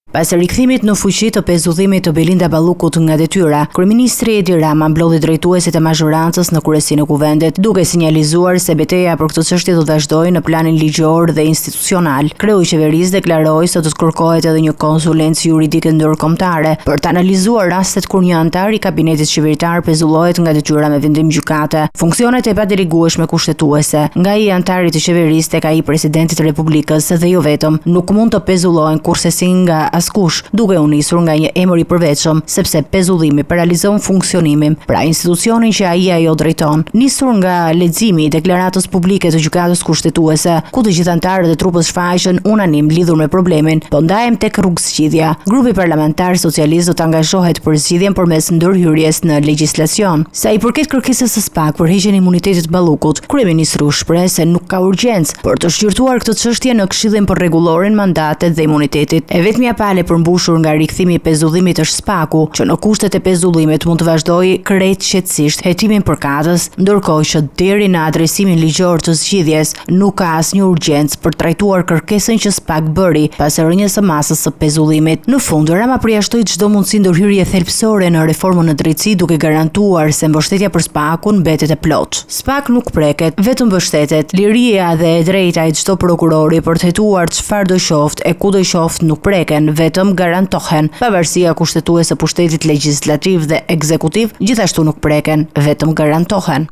Pas rikthimit në fuqi të pezullimit të Belinda Ballukut nga detyra, kryeministri Edi Rama mblodhi drejtuesit e mazhorancës në kryesinë e kuvendit, duke sinjalizuar se betejë për këtë çështje do të vazhdojë në planin ligjor dhe institucional. Kreu i qeverisë deklaroi se do të kërkohet edhe një konsulencë juridike ndërkombëtare për të analizuar rastet kur një antar i kabinetit qeveritar pezullohet nga detyra me vendim gjykate. Funksionet e padelegueshme kushtetuese nga ai antarit të qeverisë tek ai presidenti i Republikës dhe jo vetëm nuk mund të pezullohen kurse si nga askush, duke u nisur nga një emër i përveçëm, sepse pezullimi paralizon funksionimin pra institucionin që ai ajo drejton. Nisur nga leximi i deklaratës publike të gjykatës kushtetuese, ku të gjithë antarët e trupës shfaqën unanim lidhur me problemin, po ndahem tek rrugëzgjidhja. Grupi parlamentar socialist do të angazhohet për zgjidhjen përmes ndërhyrjes në legjislacion. Sa i përket kërkesës së SPAK për heqjen e imunitetit Ballukut, kryeministri u shpreh se nuk ka urgjencë për të shqyrtuar këtë çështje në Këshillin për rregullorin mandatet dhe imunitetit. E vetmja pale përmbushur nga rikthimi i pezullimit është SPAK-u, që në kushtet e pezullimit mund të vazhdojë krejt qetësisht hetimin përkatës, ndërkohë që deri në adresimin ligjor të zgjidhjes nuk ka asnjë urgjencë për trajtuar kërkesën që SPAK bëri pas rënies së masës së pezullimit. Në fund, Rama përjashtoi çdo mundësi ndërhyrje thelbësore në reformën në drejtësi, duke garantuar se mbështetja për SPAK-un mbetet e plot. SPAK nuk preket, vetëm mbështetet. Liria dhe e drejta e çdo prokurori për të hetuar çfarë do qoftë e kudo qoftë nuk preken, vetëm garantohen. Pavarësia kushtetuese së pushtetit legjislativ dhe ekzekutiv gjithashtu nuk preken, vetëm garantohen.